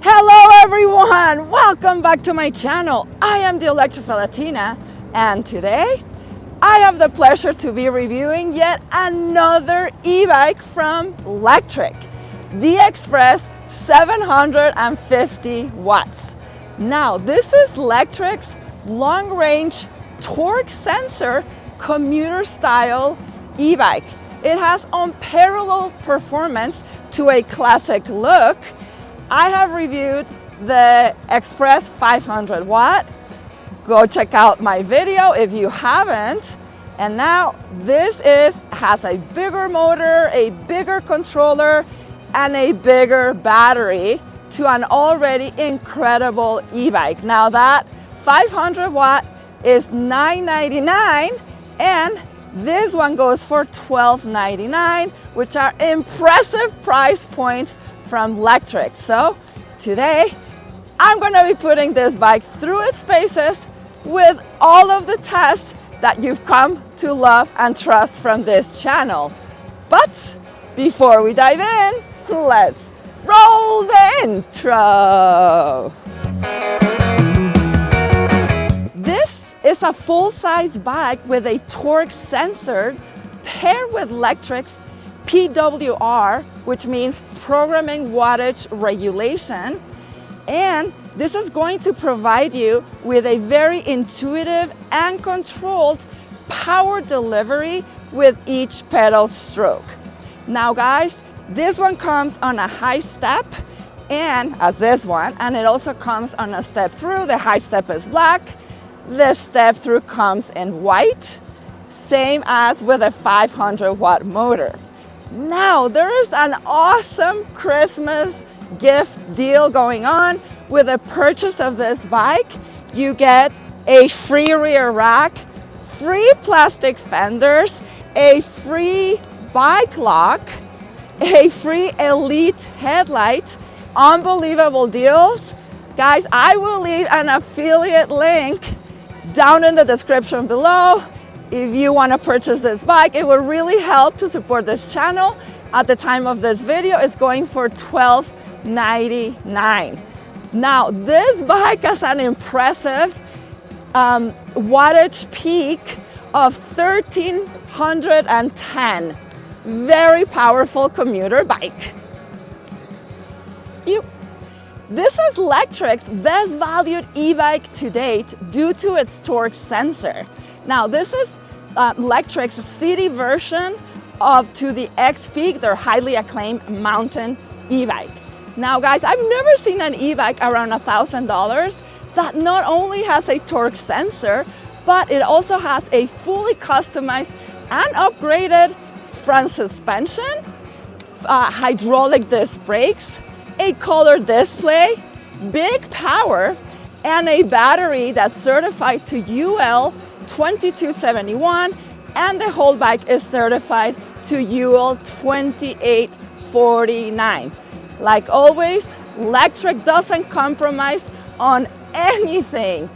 Hello everyone! Welcome back to my channel. I am the Electric Latina, and today I have the pleasure to be reviewing yet another e-bike from Lectric, the XPress 750 watts. Now this is Lectric's long-range torque sensor commuter style e-bike. It has unparalleled performance to a classic look. I have reviewed the XPress 500 watt. Go check out my video if you haven't. And now this has a bigger motor, a bigger controller, and a bigger battery to an already incredible e-bike. Now that 500 watt is $999, and this one goes for $1299, which are impressive price points from Lectric. So today I'm going to be putting this bike through its paces with all of the tests that you've come to love and trust from this channel. But before we dive in, let's roll the intro. This is a full-size bike with a torque sensor paired with Lectric's PWR, which means programming wattage regulation. And this is going to provide you with a very intuitive and controlled power delivery with each pedal stroke. Now guys, this one comes on a high step, and as this one, and it also comes on a step through. The high step is black. The step through comes in white, same as with a 500 watt motor. Now there is an awesome Christmas gift deal going on. With the purchase of this bike, you get a free rear rack, free plastic fenders, a free bike lock, a free Elite headlight. Unbelievable deals. Guys, I will leave an affiliate link down in the description below. If you want to purchase this bike, it will really help to support this channel. At the time of this video, it's going for $1299. Now, this bike has an impressive wattage peak of 1310. Very powerful commuter bike. This is Lectric's best valued e-bike to date due to its torque sensor. Now this is Lectric's city version to the X-Peak, their highly acclaimed mountain e-bike. Now guys, I've never seen an e-bike around $1,000 that not only has a torque sensor, but it also has a fully customized and upgraded front suspension, hydraulic disc brakes, a color display, big power, and a battery that's certified to UL 2271, and the whole bike is certified to UL 2849. Like always, Lectric doesn't compromise on anything.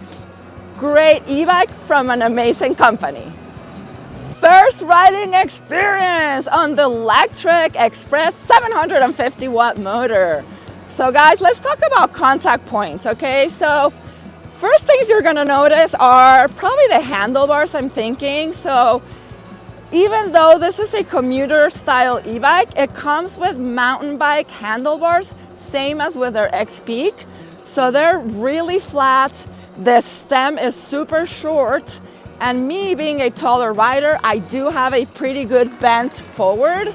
Great e-bike from an amazing company. First riding experience on the Lectric XPress 750 watt motor. So guys, let's talk about contact points, okay? So first things you're gonna notice are probably the handlebars, I'm thinking. So even though this is a commuter style e-bike, it comes with mountain bike handlebars, same as with their X-Peak. So they're really flat. The stem is super short. And me being a taller rider, I do have a pretty good bend forward.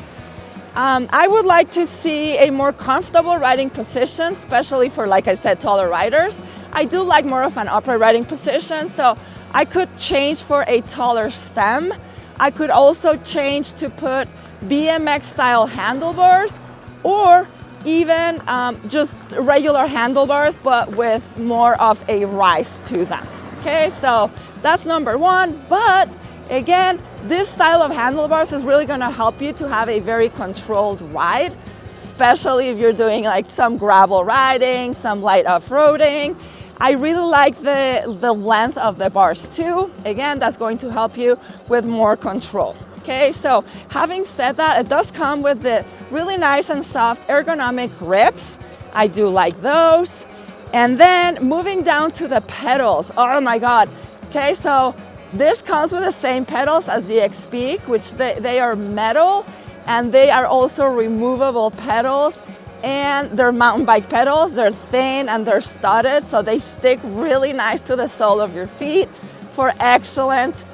I would like to see a more comfortable riding position, especially for, like I said, taller riders. I do like more of an upright riding position, so I could change for a taller stem. I could also change to put BMX style handlebars, or even just regular handlebars, but with more of a rise to them. Okay, so that's number one. But again, this style of handlebars is really going to help you to have a very controlled ride, especially if you're doing like some gravel riding, some light off-roading. I really like the length of the bars too. Again, that's going to help you with more control. Okay, so having said that, it does come with the really nice and soft ergonomic grips. I do like those. And then moving down to the pedals. Oh my God. Okay, so this comes with the same pedals as the XPeak, which they are metal, and they are also removable pedals, and they're mountain bike pedals. They're thin and they're studded, so they stick really nice to the sole of your feet for excellent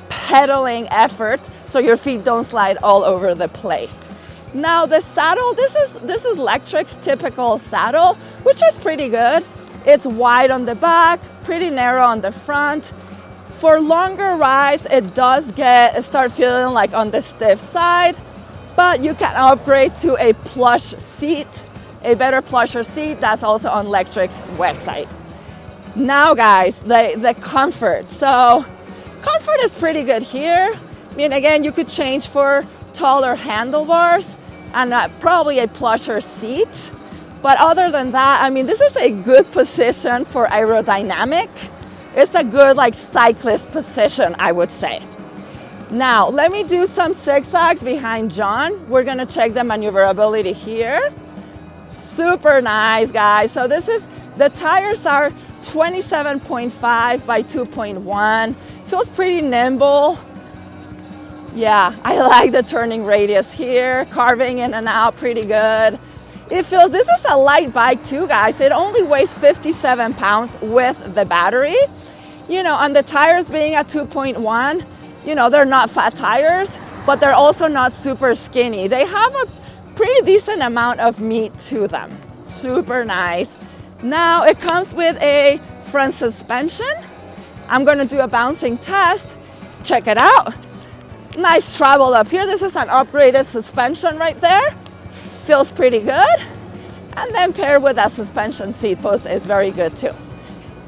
pedaling effort, so your feet don't slide all over the place. Now the saddle, this is Lectric's typical saddle, which is pretty good. It's wide on the back, pretty narrow on the front. For longer rides, it does start feeling like on the stiff side, but you can upgrade to a plush seat, a better plusher seat. That's also on Lectric's website. Now guys, the comfort. So comfort is pretty good here. I mean, again, you could change for taller handlebars and probably a plusher seat. But other than that, I mean, this is a good position for aerodynamic. It's a good like cyclist position, I would say. Now, let me do some zigzags behind John. We're gonna check the maneuverability here. Super nice, guys. So the tires are 27.5 by 2.1. Feels pretty nimble. Yeah, I like the turning radius here, carving in and out pretty good. This is a light bike too, guys. It only weighs 57 pounds with the battery. You know, and the tires being at 2.1, you know, they're not fat tires, but they're also not super skinny. They have a pretty decent amount of meat to them. Super nice. Now it comes with a front suspension. I'm gonna do a bouncing test. Check it out. Nice travel up here. This is an upgraded suspension right there. Feels pretty good. And then paired with that suspension seat post is very good too.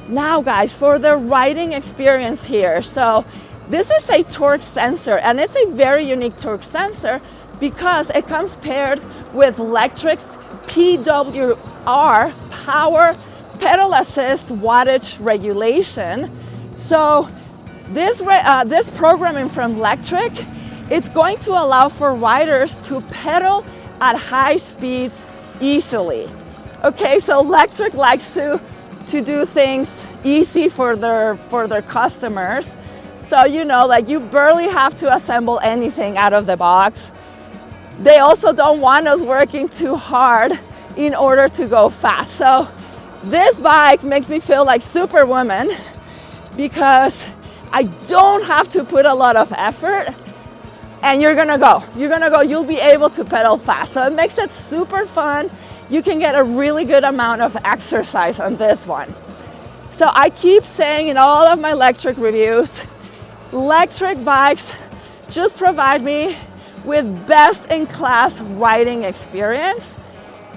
Now guys, for the riding experience here. So this is a torque sensor, and it's a very unique torque sensor because it comes paired with Lectric's PWR, power pedal assist wattage regulation. So this programming from Lectric, it's going to allow for riders to pedal at high speeds easily. Okay, so Lectric likes to do things easy for their customers. So, you know, like you barely have to assemble anything out of the box. They also don't want us working too hard in order to go fast. So this bike makes me feel like Superwoman because I don't have to put a lot of effort, and you're gonna go, you'll be able to pedal fast. So it makes it super fun. You can get a really good amount of exercise on this one. So I keep saying in all of my Lectric reviews, Lectric bikes just provide me with best-in-class riding experience.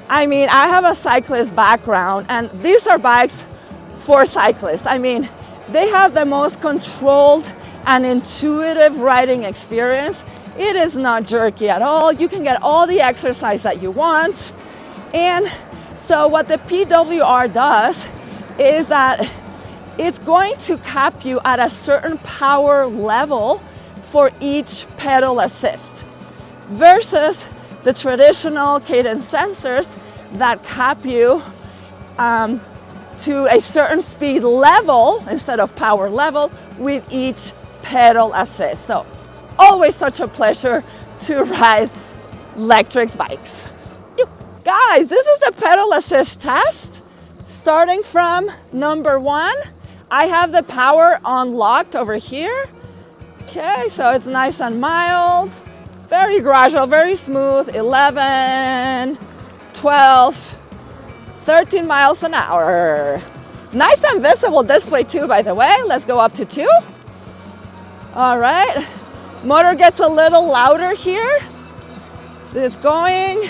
I mean, I have a cyclist background, and these are bikes for cyclists. I mean, they have the most controlled and intuitive riding experience. It is not jerky at all. You can get all the exercise that you want. And so what the PWR does is that it's going to cap you at a certain power level for each pedal assist versus the traditional cadence sensors that cap you to a certain speed level instead of power level with each pedal assist. So always such a pleasure to ride Lectric's bikes. Guys, this is the pedal assist test. Starting from number 1, I have the power unlocked over here. Okay, so it's nice and mild, very gradual, very smooth. 11, 12, 13 miles an hour. Nice and visible display too, by the way. Let's go up to 2. All right, motor gets a little louder here. This going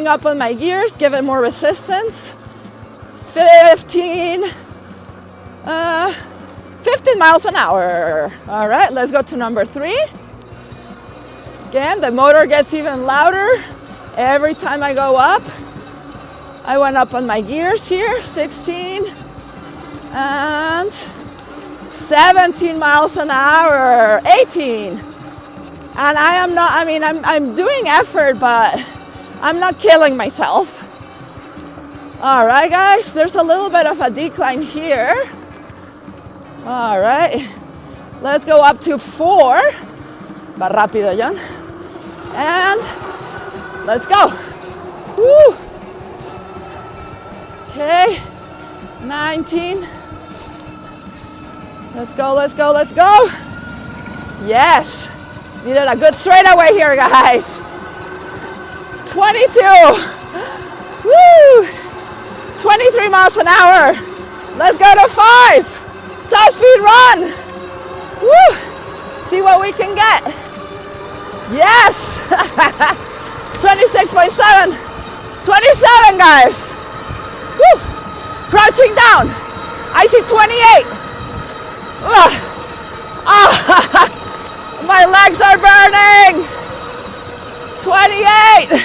up on my gears, give it more resistance. 15 miles an hour. All right, let's go to number 3. Again, the motor gets even louder every time I go up. I went up on my gears here, 16 and 17 miles an hour, 18. And I'm doing effort, but I'm not killing myself. All right, guys, there's a little bit of a decline here. All right, let's go up to 4. Va rápido, John. And let's go. Woo. Okay, 19. Let's go, let's go, let's go. Yes, needed a good straightaway here, guys. 22. Woo. 23 miles an hour. Let's go to 5. Top speed run. Woo. See what we can get. Yes. 26.7. 27, guys. Woo. Crouching down. I see 28. My legs are burning. 28.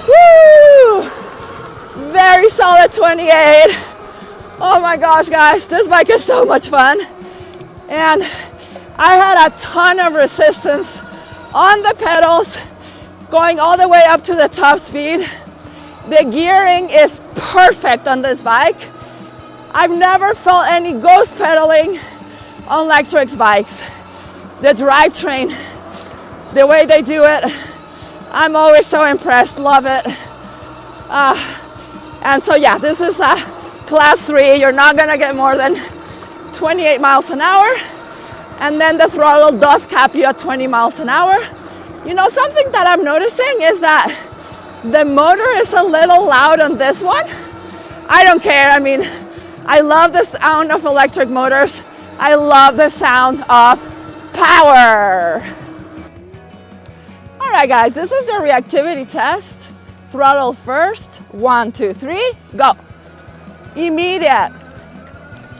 Woo. Very solid 28. Oh my gosh, guys, this bike is so much fun. And I had a ton of resistance on the pedals going all the way up to the top speed. The gearing is perfect on this bike. I've never felt any ghost pedaling on Lectric's bikes. The drivetrain, the way they do it, I'm always so impressed, love it. And so yeah, this is a class 3. You're not gonna get more than 28 miles an hour. And then the throttle does cap you at 20 miles an hour. You know, something that I'm noticing is that the motor is a little loud on this one. I don't care, I mean, I love the sound of electric motors. I love the sound of power. All right, guys, this is the reactivity test. Throttle first, 1, 2, 3, go. Immediate.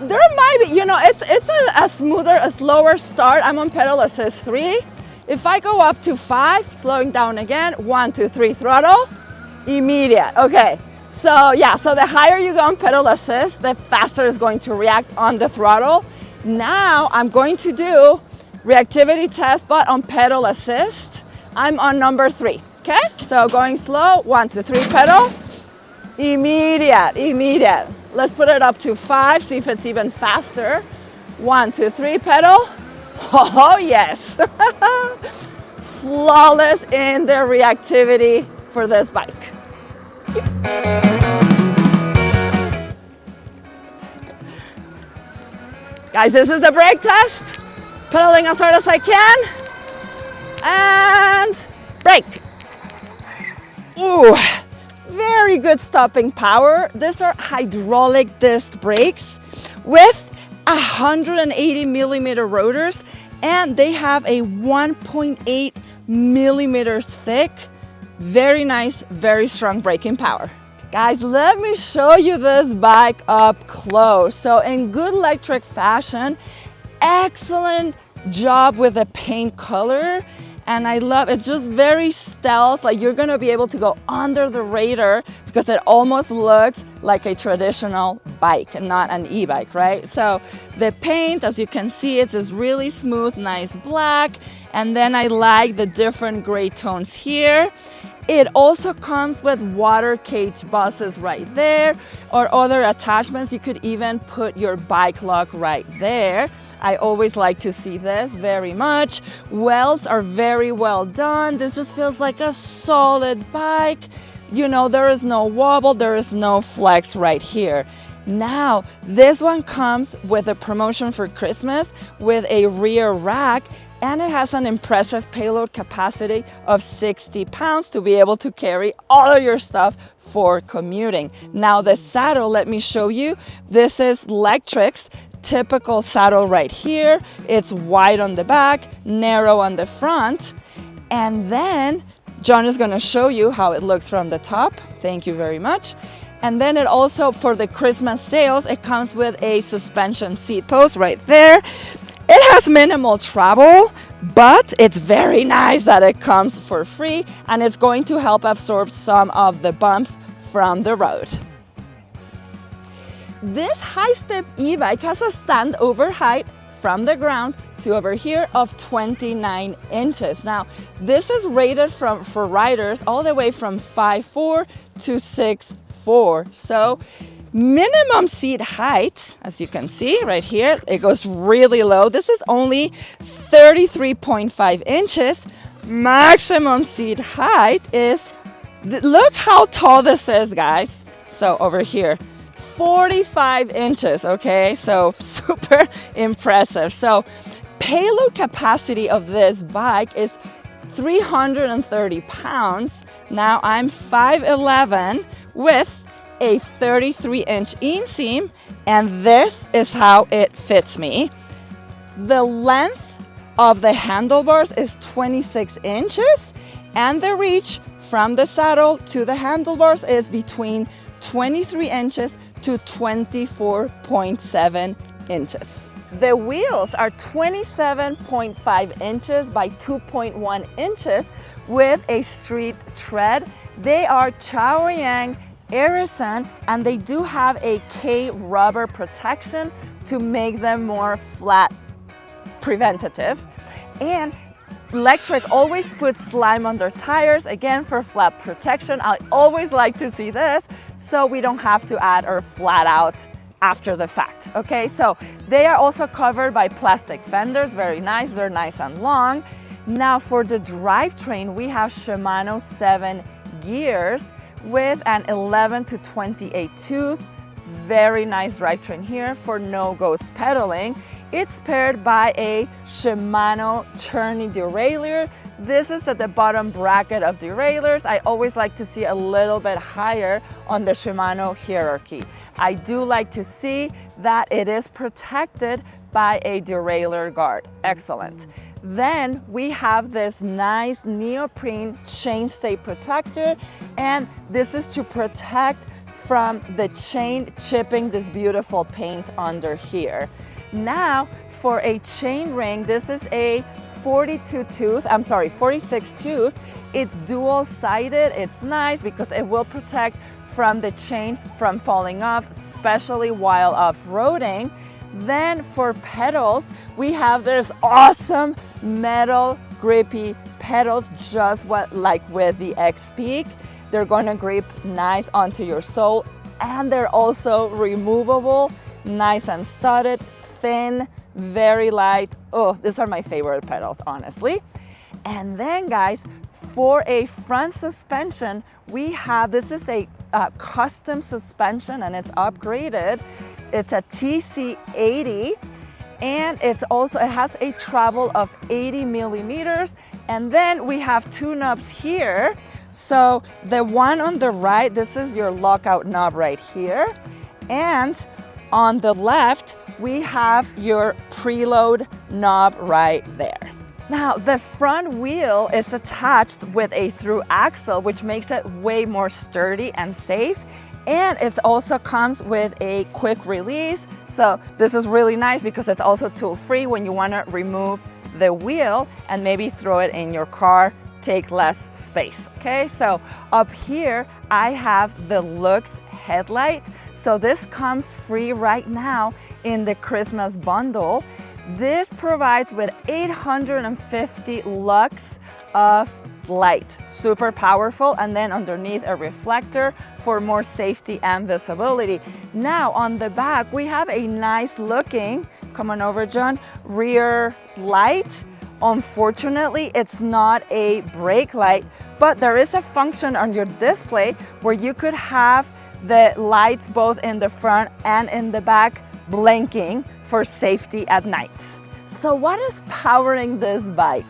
There might be, you know, it's a smoother, a slower start. I'm on pedal assist 3. If I go up to 5, slowing down again, 1, 2, 3, throttle, immediate. Okay, so yeah, so the higher you go on pedal assist, the faster it's going to react on the throttle. Now I'm going to do reactivity test, but on pedal assist. I'm on number 3, okay? So going slow, 1, 2, 3, pedal, immediate. Let's put it up to 5, see if it's even faster. 1, 2, 3, pedal. Oh, yes. Flawless in the reactivity for this bike. Guys, this is the brake test. Pedaling as hard as I can. And brake. Ooh, very good stopping power. These are hydraulic disc brakes with 180 millimeter rotors, and they have a 1.8 millimeters thick. Very nice, very strong braking power. Guys, let me show you this bike up close. So in good Lectric fashion, excellent job with the paint color. And I love, it's just very stealth, like you're gonna be able to go under the radar because it almost looks like a traditional bike and not an e-bike, right? So the paint, as you can see, it's this really smooth, nice black. And then I like the different gray tones here. It also comes with water cage buses right there or other attachments. You could even put your bike lock right there. I always like to see this very much. Welds are very well done. This just feels like a solid bike. You know, there is no wobble, there is no flex right here. Now, this one comes with a promotion for Christmas with a rear rack, and it has an impressive payload capacity of 60 pounds to be able to carry all of your stuff for commuting. Now the saddle, let me show you. This is Lectric's typical saddle right here. It's wide on the back, narrow on the front. And then John is gonna show you how it looks from the top. Thank you very much. And then it also, for the Christmas sales, it comes with a suspension seat post right there. It has minimal travel, but it's very nice that it comes for free, and it's going to help absorb some of the bumps from the road. This high-step e-bike has a standover height from the ground to over here of 29 inches. Now, this is rated for riders all the way from 5'4" to 6'5". 24. So minimum seat height, as you can see right here, it goes really low. This is only 33.5 inches. Maximum seat height is, look how tall this is, guys. So over here, 45 inches, okay? So super impressive. So payload capacity of this bike is 330 pounds. Now I'm 5'11" with a 33-inch inseam, and this is how it fits me. The length of the handlebars is 26 inches, and the reach from the saddle to the handlebars is between 23 inches to 24.7 inches. The wheels are 27.5 inches by 2.1 inches with a street tread. They are Chaoyang Artisan, and they do have a K rubber protection to make them more flat preventative. And Lectric always puts slime on their tires, again for flat protection. I always like to see this so we don't have to add or flat out after the fact. Okay, so they are also covered by plastic fenders, very nice, they're nice and long. Now for the drivetrain, we have Shimano 7 gears with an 11 to 28 tooth. Very nice drivetrain here for no-ghost pedaling. It's paired by a Shimano tourney derailleur. This is at the bottom bracket of derailleurs. I always like to see a little bit higher on the Shimano hierarchy. I do like to see that it is protected by a derailleur guard. Excellent. Then we have this nice neoprene chainstay protector, and this is to protect from the chain chipping this beautiful paint under here. Now for a chain ring, this is a 46 tooth. It's dual sided. It's nice because it will protect from the chain from falling off, especially while off-roading. Then for pedals, we have this awesome metal grippy pedals, just like with the X-Peak. They're gonna grip nice onto your sole, and they're also removable, nice and studded, thin, very light. Oh, these are my favorite pedals, honestly. And then guys, for a front suspension, we have, this is a custom suspension and it's upgraded. It's a TC80, and it has a travel of 80 millimeters. And then we have two knobs here. So the one on the right, this is your lockout knob right here. And on the left, we have your preload knob right there. Now, the front wheel is attached with a through axle, which makes it way more sturdy and safe. And it also comes with a quick release. So this is really nice because it's also tool-free when you want to remove the wheel and maybe throw it in your car, take less space. Okay, so up here I have the Lux headlight. So this comes free right now in the Christmas bundle. This provides with 850 lux of light, super powerful, and then underneath a reflector for more safety and visibility. Now on the back, we have a nice looking, come on over John, rear light. Unfortunately, it's not a brake light, but there is a function on your display where you could have the lights both in the front and in the back blinking for safety at night. So what is powering this bike?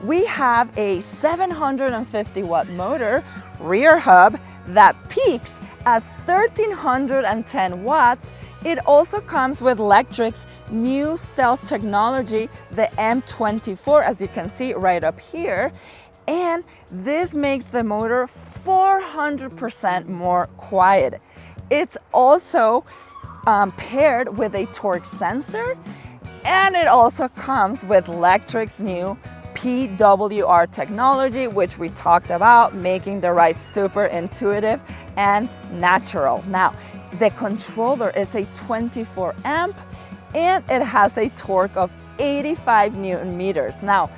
We have a 750 watt motor rear hub that peaks at 1310 watts. It also comes with Lectric's new stealth technology, the M24, as you can see right up here. And this makes the motor 400% more quiet. It's also paired with a torque sensor, and it also comes with Lectric's new PWR technology, which we talked about, making the ride super intuitive and natural. Now, the controller is a 24 amp and it has a torque of 85 Newton meters. Now,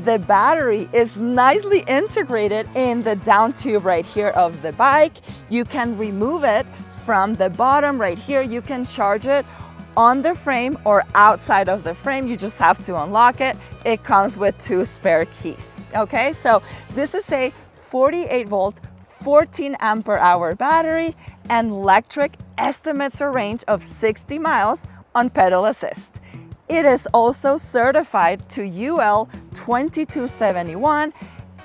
The battery is nicely integrated in the down tube right here of the bike. You can remove it from the bottom right here. You can charge it on the frame or outside of the frame. You just have to unlock it. It comes with 2 spare keys. Okay, so this is a 48 volt, 14 ampere hour battery, and Lectric estimates a range of 60 miles on pedal assist. It is also certified to UL 2271,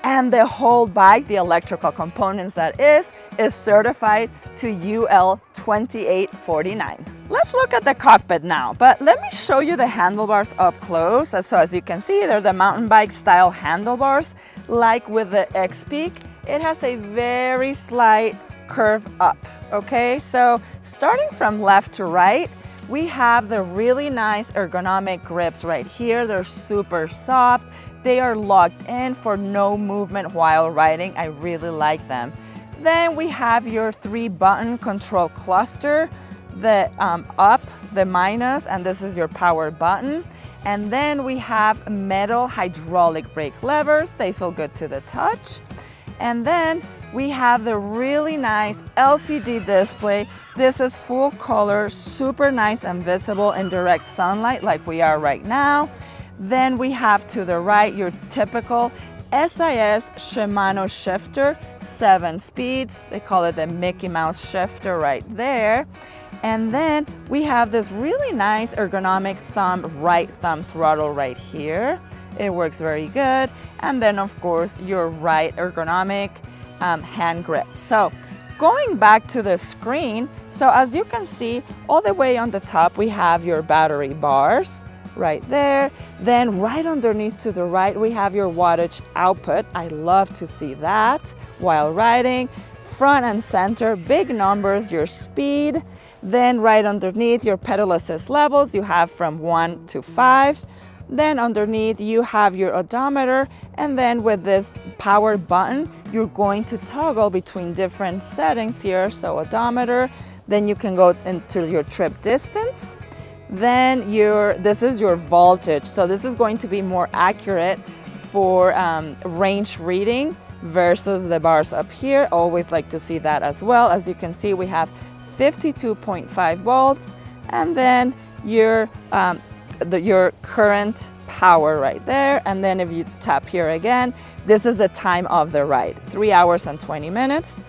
and the whole bike, the electrical components that is certified to UL 2849. Let's look at the cockpit now, but let me show you the handlebars up close. So as you can see, they're the mountain bike style handlebars. Like with the X-Peak, it has a very slight curve up, okay? So starting from left to right, we have the really nice ergonomic grips right here. They're super soft. They are locked in for no movement while riding. I really like them. Then we have your 3-button control cluster, the up, the minus, and this is your power button. And then we have metal hydraulic brake levers. They feel good to the touch. And then we have the really nice LCD display. This is full color, super nice and visible in direct sunlight like we are right now. Then we have to the right your typical SIS Shimano shifter, 7 speeds. They call it the Mickey Mouse shifter right there. And then we have this really nice ergonomic right thumb throttle right here. It works very good. And then of course your right ergonomic hand grip. So going back to the screen, so as you can see, all the way on the top, we have your battery bars right there. Then right underneath to the right, we have your wattage output. I love to see that while riding. Front and center, big numbers, your speed. Then right underneath your pedal assist levels, you have from 1 to 5. Then underneath you have your odometer, and then with this power button, you're going to toggle between different settings here. So odometer, then you can go into your trip distance. Then this is your voltage. So this is going to be more accurate for range reading versus the bars up here. Always like to see that as well. As you can see, we have 52.5 volts, and then your current power right there. And then if you tap here again, this is the time of the ride, 3 hours and 20 minutes.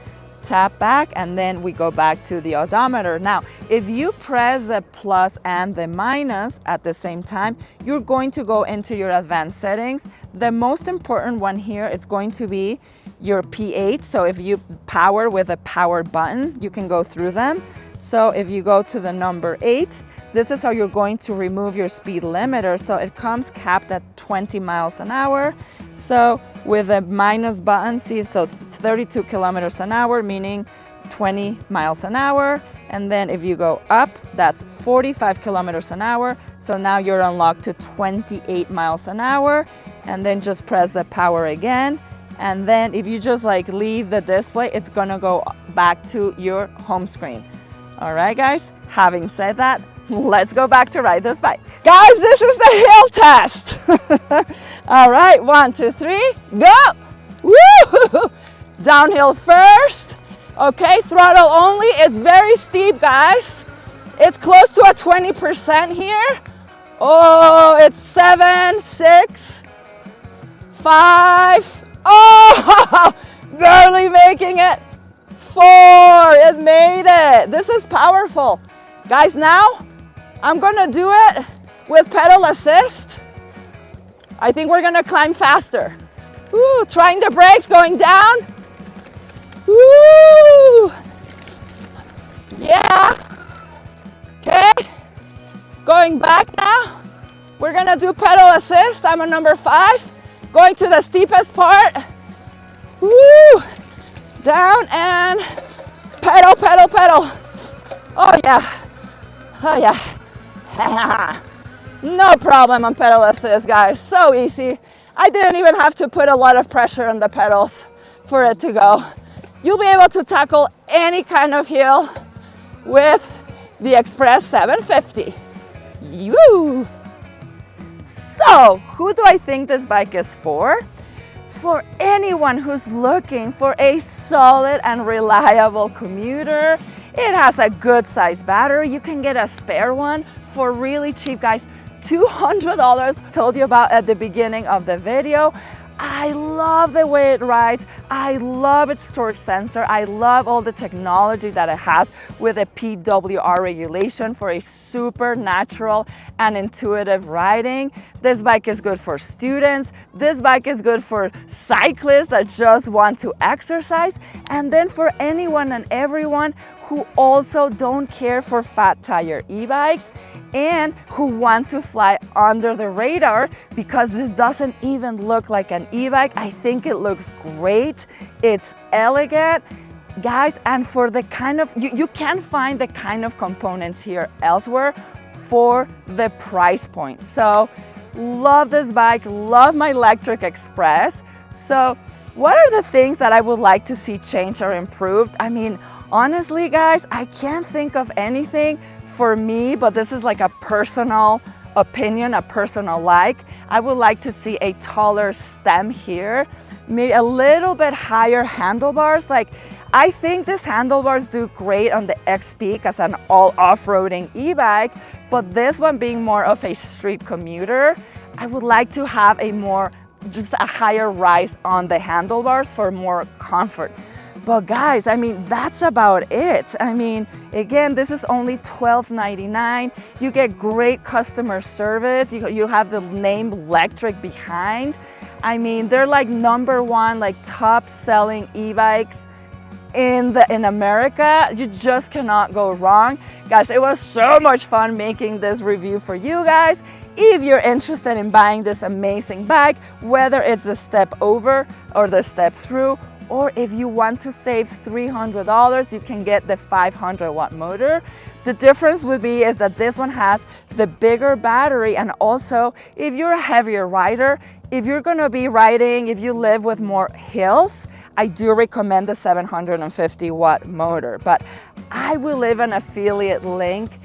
Tap back, and then we go back to the odometer. Now, if you press the plus and the minus at the same time, you're going to go into your advanced settings. The most important one here is going to be your P8. So if you power with a power button, you can go through them. So if you go to the number 8, this is how you're going to remove your speed limiter. So it comes capped at 20 miles an hour. So with a minus button, see, so it's 32 kilometers an hour, meaning 20 miles an hour. And then if you go up, that's 45 kilometers an hour. So now you're unlocked to 28 miles an hour. And then just press the power again. And then if you just like leave the display, it's gonna go back to your home screen. All right, guys, having said that, let's go back to ride this bike. Guys, this is the hill test. All right, 1, 2, 3, go. Woo! Downhill first. Okay, throttle only. It's very steep, guys. It's close to a 20% here. Oh, it's 7, 6, 5. Oh, barely making it. 4, it made it. This is powerful. Guys, now I'm gonna do it with pedal assist. I think we're gonna climb faster. Woo, trying the brakes, going down. Woo! Yeah. Okay, going back now. We're gonna do pedal assist. I'm on number 5. Going to the steepest part. Woo! Down and pedal, pedal, pedal. Oh yeah, oh yeah. No problem on pedal assist, guys, so easy. I didn't even have to put a lot of pressure on the pedals for it to go. You'll be able to tackle any kind of hill with the XPress 750. Woo! So, who do I think this bike is for? For anyone who's looking for a solid and reliable commuter. It has a good size battery. You can get a spare one for really cheap, guys. $200, told you about at the beginning of the video. I love the way it rides. I love its torque sensor. I love all the technology that it has with a PWR regulation for a super natural and intuitive riding. This bike is good for students. This bike is good for cyclists that just want to exercise. And then for anyone and everyone who also don't care for fat tire e-bikes and who want to fly under the radar, because this doesn't even look like an e-bike. I think it looks great. It's elegant, guys, and for the kind of, you can't find the kind of components here elsewhere for the price point. So love this bike, love my Lectric XPress. So what are the things that I would like to see changed or improved? I mean, honestly, guys, I can't think of anything for me, but this is like a personal opinion, a personal like. I would like to see a taller stem here, maybe a little bit higher handlebars. Like, I think these handlebars do great on the XP as an all off-roading e-bike, but this one being more of a street commuter, I would like to have just a higher rise on the handlebars for more comfort. But guys, I mean, that's about it. I mean, again, this is only $12.99. You get great customer service. You have the name Lectric behind. I mean, they're like #1, like top selling e-bikes in America. You just cannot go wrong. Guys, it was so much fun making this review for you guys. If you're interested in buying this amazing bike, whether it's the step over or the step through, or if you want to save $300, you can get the 500-watt motor. The difference would be is that this one has the bigger battery, and also if you're a heavier rider, if you're gonna be riding, if you live with more hills, I do recommend the 750-watt motor. But I will leave an affiliate link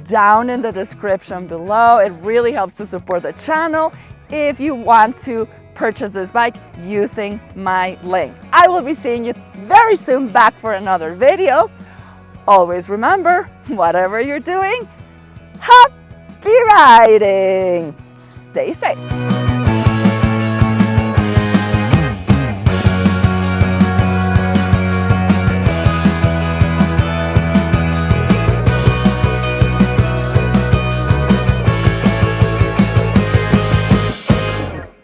down in the description below. It really helps to support the channel if you want to purchase this bike using my link. I will be seeing you very soon back for another video. Always remember, whatever you're doing, happy riding! Stay safe.